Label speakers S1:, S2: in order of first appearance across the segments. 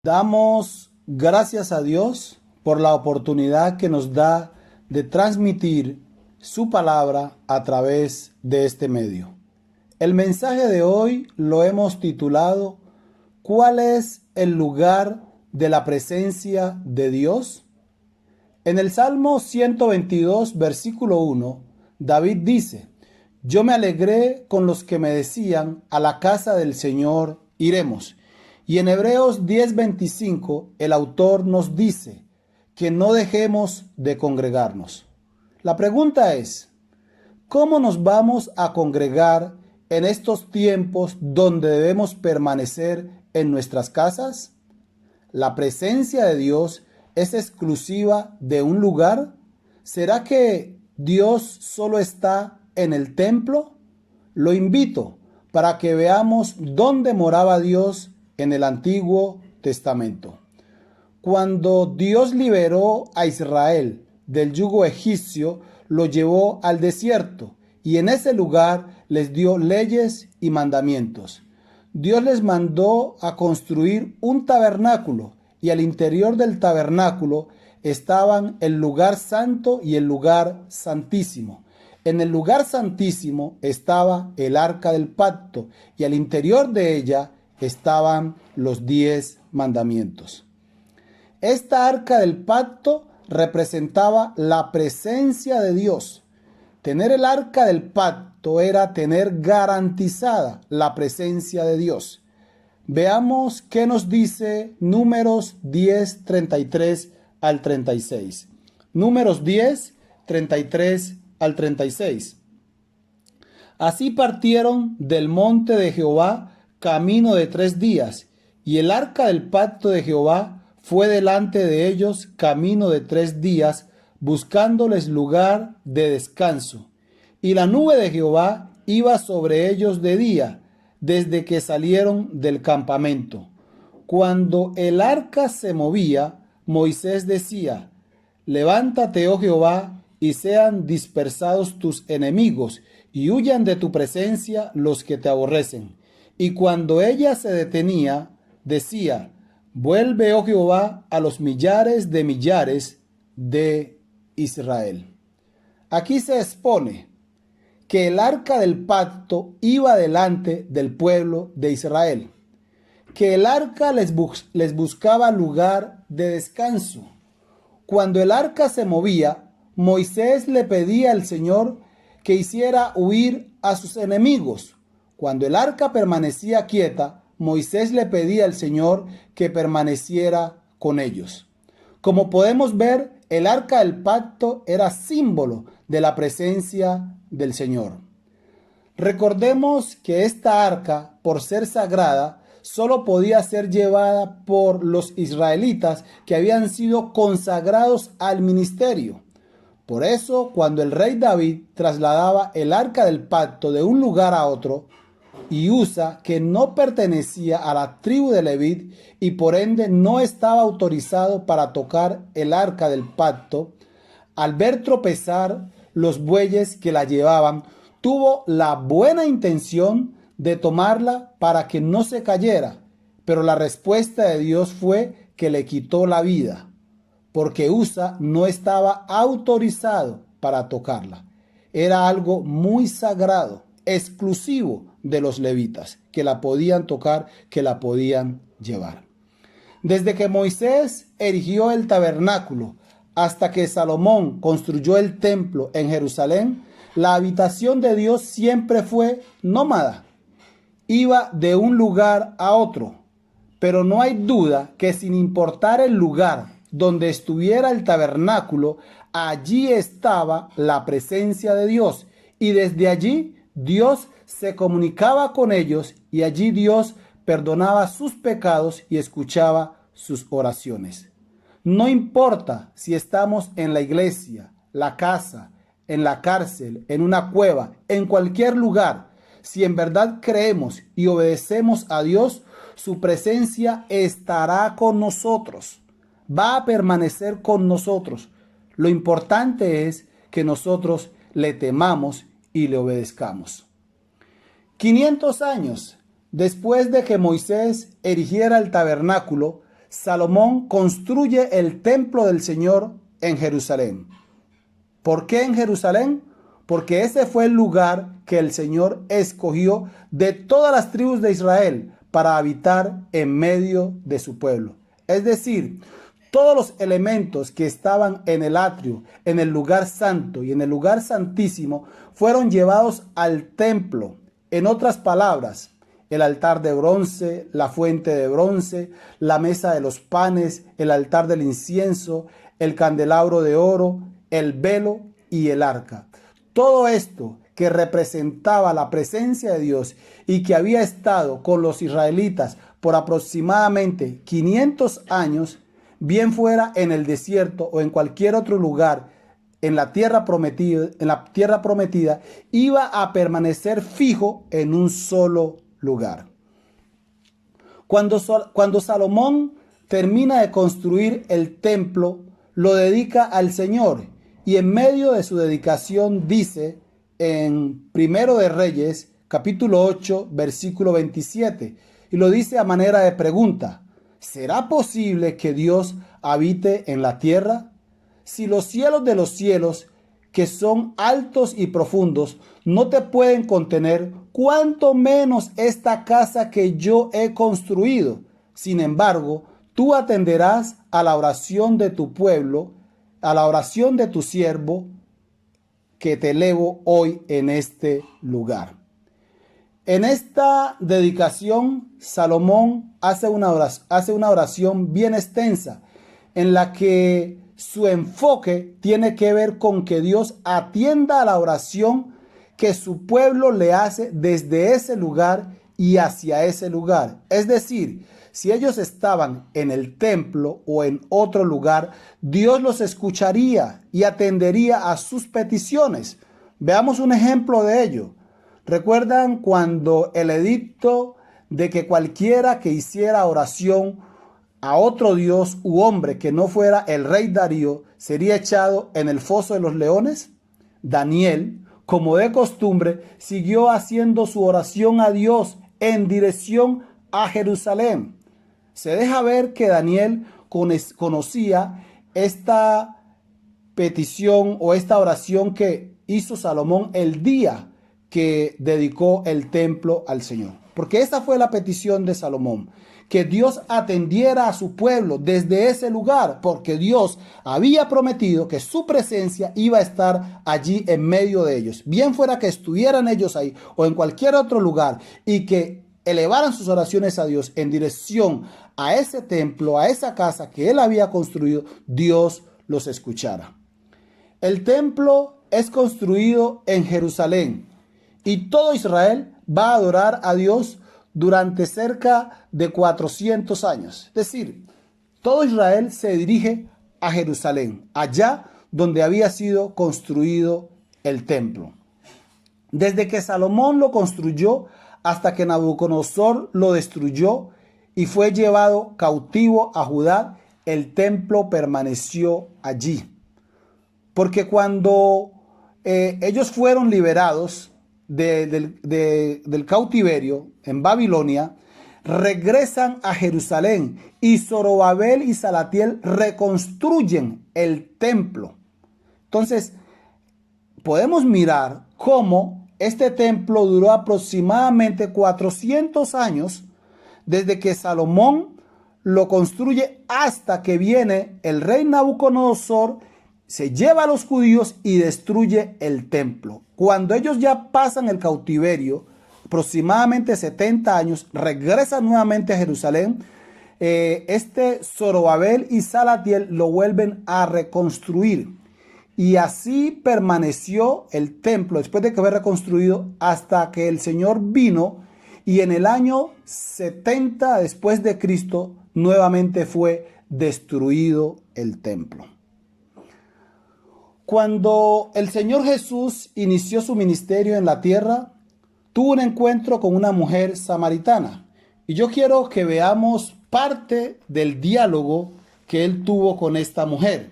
S1: Damos gracias a Dios por la oportunidad que nos da de transmitir su palabra a través de este medio. El mensaje de hoy lo hemos titulado ¿Cuál es el lugar de la presencia de Dios? En el Salmo 122, versículo 1, David dice: Yo me alegré con los que me decían, a la casa del Señor iremos. Y en Hebreos 10:25, el autor nos dice que no dejemos de congregarnos. La pregunta es, ¿cómo nos vamos a congregar en estos tiempos donde debemos permanecer en nuestras casas? ¿La presencia de Dios es exclusiva de un lugar? ¿Será que Dios solo está en el templo? Lo invito para que veamos dónde moraba Dios en el Antiguo Testamento. Cuando Dios liberó a Israel del yugo egipcio, lo llevó al desierto y en ese lugar les dio leyes y mandamientos. Dios les mandó a construir un tabernáculo y al interior del tabernáculo estaban el lugar santo y el lugar santísimo. En el lugar santísimo estaba el arca del pacto y al interior de ella estaban los 10 mandamientos. Esta arca del pacto representaba la presencia de Dios. Tener el arca del pacto era tener garantizada la presencia de Dios. Veamos qué nos dice Números 10, 33 al 36. Números 10, 33 al 36. Así partieron del monte de Jehová camino de 3 días, y el arca del pacto de Jehová fue delante de ellos camino de 3 días, buscándoles lugar de descanso. Y la nube de Jehová iba sobre ellos de día, desde que salieron del campamento. Cuando el arca se movía, Moisés decía: Levántate, oh Jehová, y sean dispersados tus enemigos, y huyan de tu presencia los que te aborrecen. Y cuando ella se detenía, decía: Vuelve, oh Jehová, a los millares de Israel. Aquí se expone que el arca del pacto iba delante del pueblo de Israel, que el arca les buscaba lugar de descanso. Cuando el arca se movía, Moisés le pedía al Señor que hiciera huir a sus enemigos. Cuando el arca permanecía quieta, Moisés le pedía al Señor que permaneciera con ellos. Como podemos ver, el arca del pacto era símbolo de la presencia del Señor. Recordemos que esta arca, por ser sagrada, solo podía ser llevada por los israelitas que habían sido consagrados al ministerio. Por eso, cuando el rey David trasladaba el arca del pacto de un lugar a otro, y Usa, que no pertenecía a la tribu de Leví y por ende no estaba autorizado para tocar el arca del pacto, al ver tropezar los bueyes que la llevaban, tuvo la buena intención de tomarla para que no se cayera, pero la respuesta de Dios fue que le quitó la vida, porque Usa no estaba autorizado para tocarla. Era algo muy sagrado, exclusivo de los levitas, que la podían tocar, que la podían llevar. Desde que Moisés erigió el tabernáculo hasta que Salomón construyó el templo en Jerusalén, la habitación de Dios siempre fue nómada. Iba de un lugar a otro, pero no hay duda que sin importar el lugar donde estuviera el tabernáculo, allí estaba la presencia de Dios, y desde allí Dios se comunicaba con ellos y allí Dios perdonaba sus pecados y escuchaba sus oraciones. No importa si estamos en la iglesia, la casa, en la cárcel, en una cueva, en cualquier lugar, si en verdad creemos y obedecemos a Dios, su presencia estará con nosotros, va a permanecer con nosotros. Lo importante es que nosotros le temamos y le obedezcamos. 500 años después de que Moisés erigiera el tabernáculo, Salomón construye el templo del Señor en Jerusalén. ¿Por qué en Jerusalén? Porque ese fue el lugar que el Señor escogió de todas las tribus de Israel para habitar en medio de su pueblo. Es decir, todos los elementos que estaban en el atrio, en el lugar santo y en el lugar santísimo fueron llevados al templo. En otras palabras, el altar de bronce, la fuente de bronce, la mesa de los panes, el altar del incienso, el candelabro de oro, el velo y el arca. Todo esto que representaba la presencia de Dios y que había estado con los israelitas por aproximadamente 500 años, bien fuera en el desierto o en cualquier otro lugar en la tierra prometida, iba a permanecer fijo en un solo lugar. Cuando Salomón termina de construir el templo, lo dedica al Señor, y en medio de su dedicación dice en Primero de Reyes, capítulo 8, versículo 27, y lo dice a manera de pregunta: ¿será posible que Dios habite en la tierra? Si los cielos de los cielos, que son altos y profundos, no te pueden contener, cuánto menos esta casa que yo he construido. Sin embargo, tú atenderás a la oración de tu pueblo, a la oración de tu siervo, que te elevo hoy en este lugar. En esta dedicación, Salomón hace una oración bien extensa, en la que su enfoque tiene que ver con que Dios atienda a la oración que su pueblo le hace desde ese lugar y hacia ese lugar. Es decir, si ellos estaban en el templo o en otro lugar, Dios los escucharía y atendería a sus peticiones. Veamos un ejemplo de ello. ¿Recuerdan cuando el edicto de que cualquiera que hiciera oración a otro dios u hombre que no fuera el rey Darío sería echado en el foso de los leones? Daniel, como de costumbre, siguió haciendo su oración a Dios en dirección a Jerusalén. Se deja ver que Daniel conocía esta petición o esta oración que hizo Salomón el día que dedicó el templo al Señor. Porque esa fue la petición de Salomón, que Dios atendiera a su pueblo desde ese lugar, porque Dios había prometido que su presencia iba a estar allí en medio de ellos. Bien fuera que estuvieran ellos ahí o en cualquier otro lugar y que elevaran sus oraciones a Dios en dirección a ese templo, a esa casa que él había construido, Dios los escuchara. El templo es construido en Jerusalén y todo Israel va a adorar a Dios durante cerca de 400 años. Es decir, todo Israel se dirige a Jerusalén, allá donde había sido construido el templo. Desde que Salomón lo construyó hasta que Nabucodonosor lo destruyó y fue llevado cautivo a Judá, el templo permaneció allí. Porque cuando ellos fueron liberados del cautiverio en Babilonia, regresan a Jerusalén y Zorobabel y Salatiel reconstruyen el templo. Entonces, podemos mirar cómo este templo duró aproximadamente 400 años desde que Salomón lo construye hasta que viene el rey Nabucodonosor, se lleva a los judíos y destruye el templo. Cuando ellos ya pasan el cautiverio, aproximadamente 70 años, regresan nuevamente a Jerusalén. Zorobabel y Salatiel lo vuelven a reconstruir. Y así permaneció el templo después de que fue reconstruido hasta que el Señor vino y en el año 70 después de Cristo nuevamente fue destruido el templo. Cuando el Señor Jesús inició su ministerio en la tierra, tuvo un encuentro con una mujer samaritana. Y yo quiero que veamos parte del diálogo que él tuvo con esta mujer.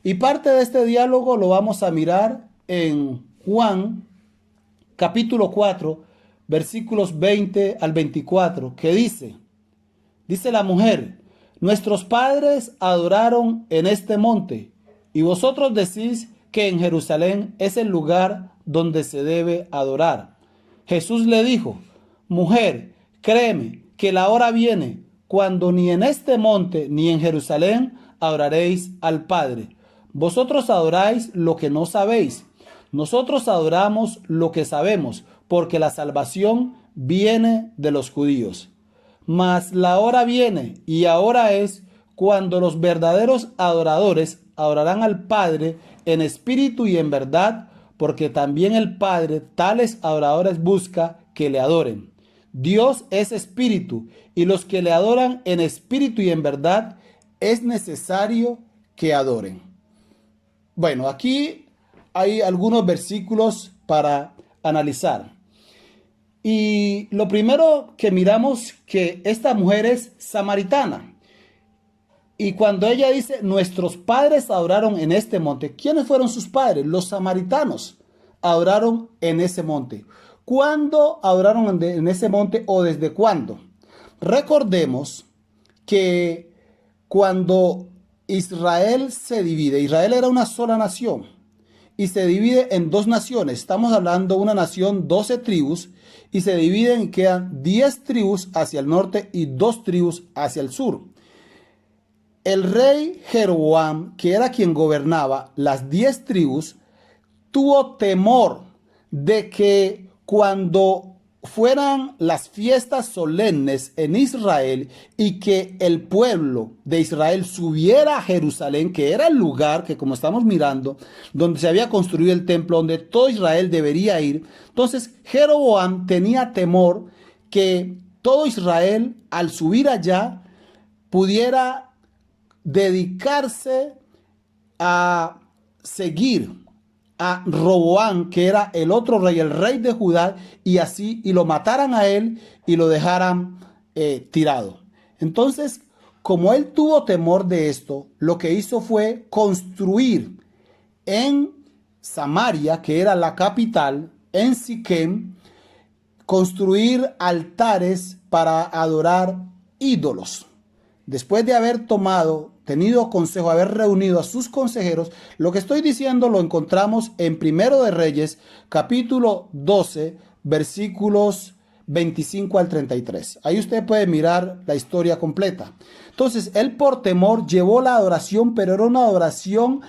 S1: Y parte de este diálogo lo vamos a mirar en Juan, capítulo 4, versículos 20 al 24, que dice la mujer: nuestros padres adoraron en este monte, y vosotros decís que en Jerusalén es el lugar donde se debe adorar. Jesús le dijo: mujer, créeme que la hora viene cuando ni en este monte ni en Jerusalén adoraréis al Padre. Vosotros adoráis lo que no sabéis. Nosotros adoramos lo que sabemos, porque la salvación viene de los judíos. Mas la hora viene, y ahora es, cuando los verdaderos adoradores adorarán al Padre en espíritu y en verdad, porque también el Padre tales adoradores busca que le adoren. Dios es espíritu, y los que le adoran en espíritu y en verdad es necesario que adoren. Bueno, aquí hay algunos versículos para analizar. Y lo primero que miramos, que esta mujer es samaritana. Y cuando ella dice, nuestros padres adoraron en este monte, ¿quiénes fueron sus padres? Los samaritanos adoraron en ese monte. ¿Cuándo adoraron en ese monte o desde cuándo? Recordemos que cuando Israel se divide, Israel era una sola nación y se divide en dos naciones. Estamos hablando de una nación, 12 tribus, y se dividen y quedan 10 tribus hacia el norte y 2 tribus hacia el sur. El rey Jeroboam, que era quien gobernaba las 10 tribus, tuvo temor de que cuando fueran las fiestas solemnes en Israel y que el pueblo de Israel subiera a Jerusalén, que era el lugar que, como estamos mirando, donde se había construido el templo, donde todo Israel debería ir. Entonces Jeroboam tenía temor que todo Israel, al subir allá, pudiera dedicarse a seguir a Roboam, que era el otro rey, el rey de Judá, y lo mataran a él y lo dejaran tirado. Entonces, como él tuvo temor de esto, lo que hizo fue construir en Samaria, que era la capital, en Siquem, construir altares para adorar ídolos. Después de haber tenido consejo, haber reunido a sus consejeros, lo que estoy diciendo lo encontramos en Primero de Reyes, capítulo 12, versículos 25 al 33. Ahí usted puede mirar la historia completa. Entonces, él por temor llevó la adoración, pero era una adoración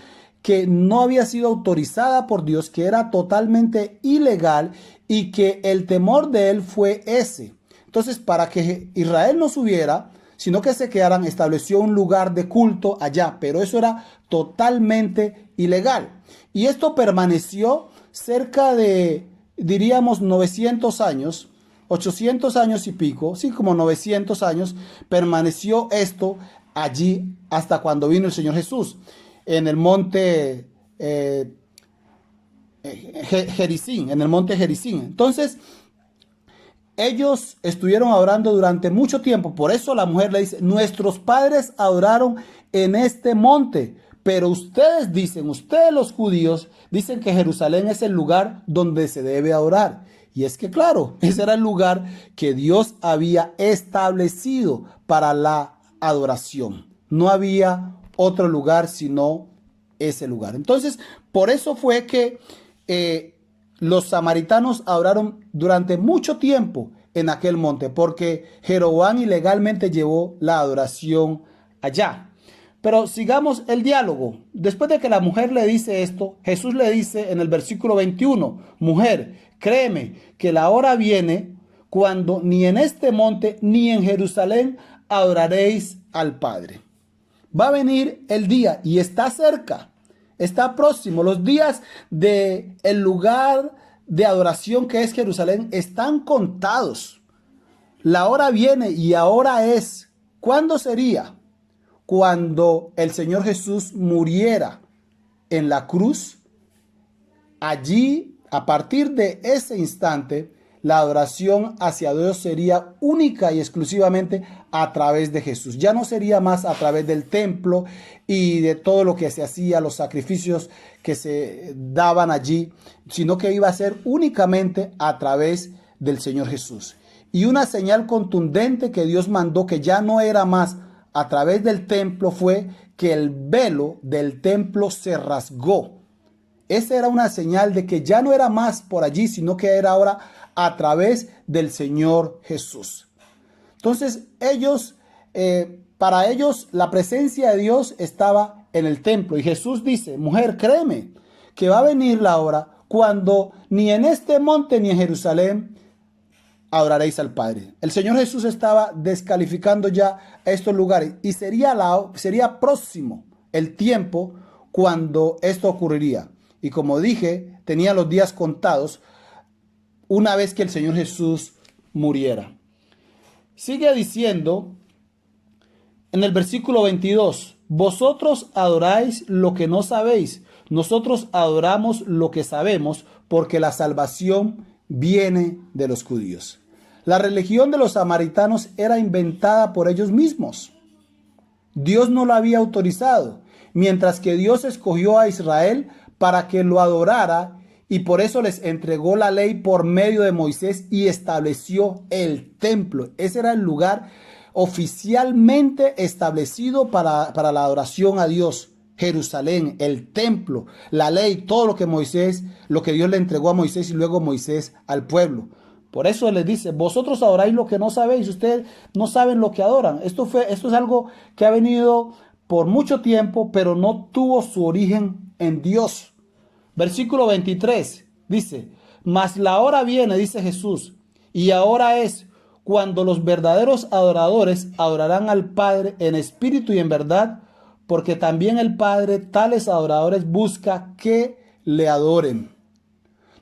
S1: que no había sido autorizada por Dios, que era totalmente ilegal y que el temor de él fue ese. Entonces, para que Israel no subiera, sino que se quedaran, estableció un lugar de culto allá, pero eso era totalmente ilegal. Y esto permaneció cerca de, diríamos, 900 años, 800 años y pico, sí, como 900 años, permaneció esto allí hasta cuando vino el Señor Jesús, en el monte Gerizim, en el monte Gerizim. Entonces, ellos estuvieron adorando durante mucho tiempo. Por eso la mujer le dice, nuestros padres adoraron en este monte. Pero ustedes dicen, ustedes los judíos, dicen que Jerusalén es el lugar donde se debe adorar. Y es que claro, ese era el lugar que Dios había establecido para la adoración. No había otro lugar sino ese lugar. Entonces, por eso fue que los samaritanos adoraron durante mucho tiempo en aquel monte, porque Jeroboam ilegalmente llevó la adoración allá. Pero sigamos el diálogo. Después de que la mujer le dice esto, Jesús le dice en el versículo 21, mujer, créeme que la hora viene cuando ni en este monte ni en Jerusalén adoraréis al Padre. Va a venir el día y está cerca. Está próximo. Los días del lugar de adoración que es Jerusalén están contados. La hora viene y ahora es. ¿Cuándo sería? Cuando el Señor Jesús muriera en la cruz. Allí, a partir de ese instante, la adoración hacia Dios sería única y exclusivamente a través de Jesús. Ya no sería más a través del templo y de todo lo que se hacía, los sacrificios que se daban allí, sino que iba a ser únicamente a través del Señor Jesús. Y una señal contundente que Dios mandó, que ya no era más a través del templo fue que el velo del templo se rasgó. Esa era una señal de que ya no era más por allí, sino que era ahora a través del Señor Jesús. Entonces para ellos la presencia de Dios estaba en el templo. Y Jesús dice, mujer, créeme que va a venir la hora cuando ni en este monte ni en Jerusalén adoraréis al Padre. El Señor Jesús estaba descalificando ya estos lugares y sería próximo el tiempo cuando esto ocurriría. Y como dije, tenía los días contados una vez que el Señor Jesús muriera. Sigue diciendo en el versículo 22, vosotros adoráis lo que no sabéis, nosotros adoramos lo que sabemos, porque la salvación viene de los judíos. La religión de los samaritanos era inventada por ellos mismos. Dios no la había autorizado, mientras que Dios escogió a Israel para que lo adorara y por eso les entregó la ley por medio de Moisés y estableció el templo. Ese era el lugar oficialmente establecido para la adoración a Dios. Jerusalén, el templo, la ley, todo lo que Dios le entregó a Moisés y luego Moisés al pueblo. Por eso les dice, vosotros adoráis lo que no sabéis, ustedes no saben lo que adoran. Esto es algo que ha venido por mucho tiempo, pero no tuvo su origen en Dios. Versículo 23 dice, mas la hora viene, dice Jesús, y ahora es cuando los verdaderos adoradores adorarán al Padre en espíritu y en verdad, porque también el Padre tales adoradores busca que le adoren.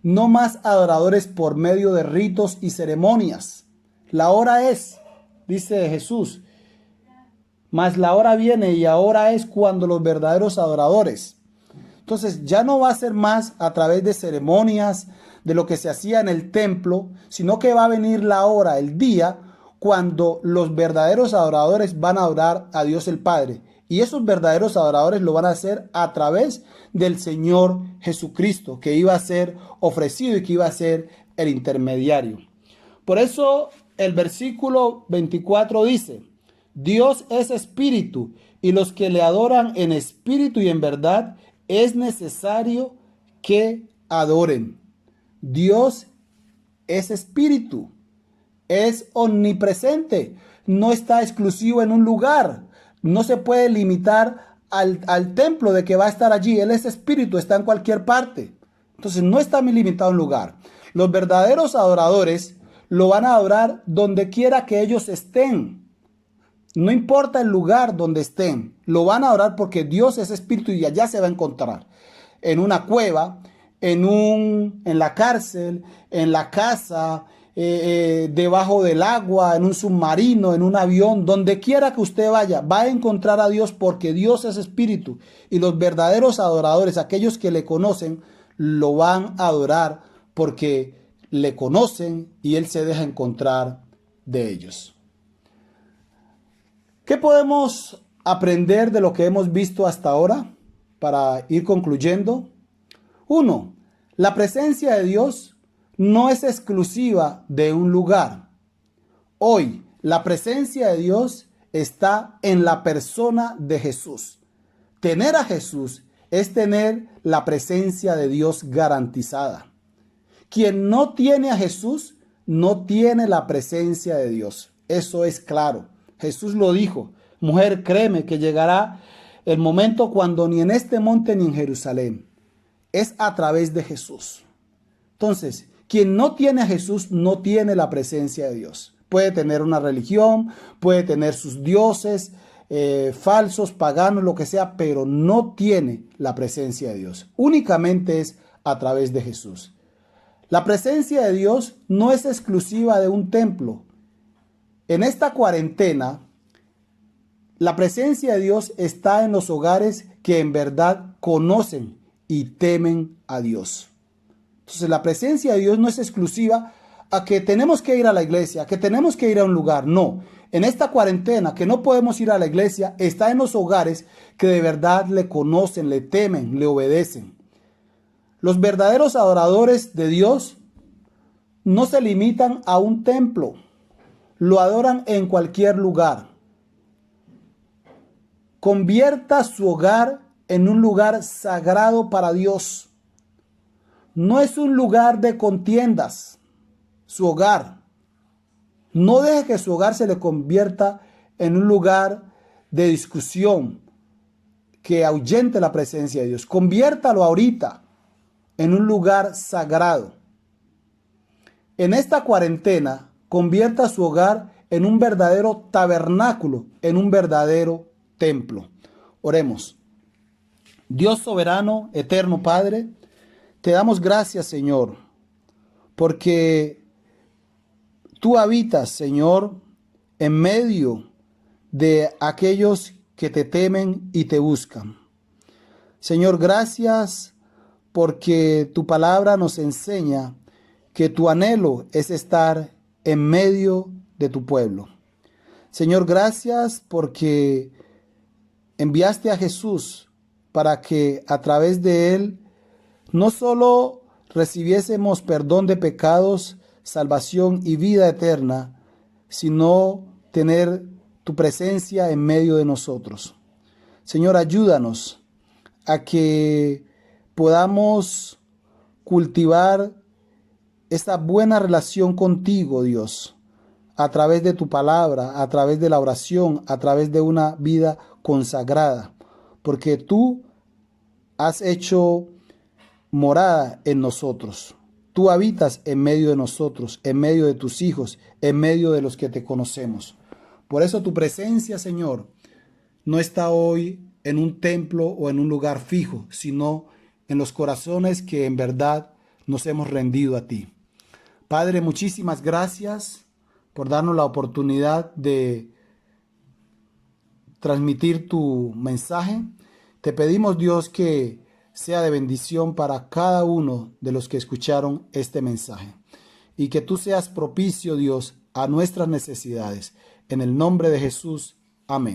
S1: No más adoradores por medio de ritos y ceremonias. La hora es, dice Jesús, mas la hora viene y ahora es cuando los verdaderos adoradores. Entonces ya no va a ser más a través de ceremonias, de lo que se hacía en el templo, sino que va a venir la hora, el día, cuando los verdaderos adoradores van a adorar a Dios el Padre. Y esos verdaderos adoradores lo van a hacer a través del Señor Jesucristo, que iba a ser ofrecido y que iba a ser el intermediario. Por eso el versículo 24 dice, Dios es espíritu y los que le adoran en espíritu y en verdad es necesario que adoren. Dios es espíritu, es omnipresente, no está exclusivo en un lugar. No se puede limitar al templo de que va a estar allí. Él es espíritu, está en cualquier parte. Entonces no está limitado a un lugar. Los verdaderos adoradores lo van a adorar donde quiera que ellos estén. No importa el lugar donde estén. Lo van a adorar porque Dios es espíritu y allá se va a encontrar. En una cueva, en la cárcel, en la casa, debajo del agua, en un submarino, en un avión, donde quiera que usted vaya, va a encontrar a Dios porque Dios es espíritu. Y los verdaderos adoradores, aquellos que le conocen, lo van a adorar porque le conocen y Él se deja encontrar de ellos. ¿Qué podemos aprender de lo que hemos visto hasta ahora para ir concluyendo? 1. La presencia de Dios no es exclusiva de un lugar. Hoy, la presencia de Dios está en la persona de Jesús. Tener a Jesús es tener la presencia de Dios garantizada. Quien no tiene a Jesús no tiene la presencia de Dios. Eso es claro. Jesús lo dijo. Mujer, créeme que llegará el momento cuando ni en este monte ni en Jerusalén. Es a través de Jesús. Entonces, quien no tiene a Jesús no tiene la presencia de Dios. Puede tener una religión, puede tener sus dioses falsos, paganos, lo que sea, pero no tiene la presencia de Dios. Únicamente es a través de Jesús. La presencia de Dios no es exclusiva de un templo. En esta cuarentena, la presencia de Dios está en los hogares que en verdad conocen y temen a Dios. Entonces la presencia de Dios no es exclusiva a que tenemos que ir a la iglesia, a que tenemos que ir a un lugar. No, en esta cuarentena que no podemos ir a la iglesia, está en los hogares que de verdad le conocen, le temen, le obedecen. Los verdaderos adoradores de Dios no se limitan a un templo, lo adoran en cualquier lugar. convierta su hogar en un lugar sagrado para Dios. No es un lugar de contiendas, su hogar. No deje que su hogar se le convierta en un lugar de discusión que ahuyente la presencia de Dios. Conviértalo ahorita en un lugar sagrado. En esta cuarentena, convierta su hogar en un verdadero tabernáculo, en un verdadero templo. Oremos. Dios soberano, eterno Padre, te damos gracias, Señor, porque tú habitas, Señor, en medio de aquellos que te temen y te buscan. Señor, gracias porque tu palabra nos enseña que tu anhelo es estar en medio de tu pueblo. Señor, gracias porque enviaste a Jesús para que a través de él no solo recibiésemos perdón de pecados, salvación y vida eterna, sino tener tu presencia en medio de nosotros. Señor, ayúdanos a que podamos cultivar esta buena relación contigo, Dios, a través de tu palabra, a través de la oración, a través de una vida consagrada, porque tú has hecho morada en nosotros. Tú habitas en medio de nosotros, en medio de tus hijos, en medio de los que te conocemos. Por eso tu presencia, Señor, no está hoy en un templo o en un lugar fijo, sino en los corazones que en verdad nos hemos rendido a ti. Padre, muchísimas gracias por darnos la oportunidad de transmitir tu mensaje. Te pedimos, Dios, que sea de bendición para cada uno de los que escucharon este mensaje y que tú seas propicio, Dios, a nuestras necesidades. En el nombre de Jesús. Amén.